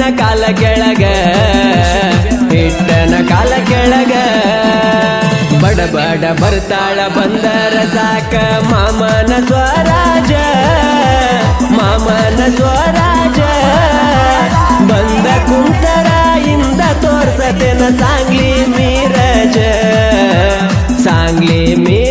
ಇಟ್ಟನ ಕಾಲ ಕೆಳಗ ಇಟ್ಟನ ಕಾಲ ಕೆಳಗ ಬಡ ಬಡ ಬರ್ತಾಳ ಬಂದರ ಸಾಕ ಮಾಮನ ಸ್ವರಾಜ ಮಾಮನ ಸ್ವರಾಜ ಬಂದ ಕುಂತರ ಇಂದ ತೋರ್ಸತೇನ ಸಾಂಗ್ಲಿ ಮೀರಜ ಸಾಂಗ್ಲಿ ಮೀರಜ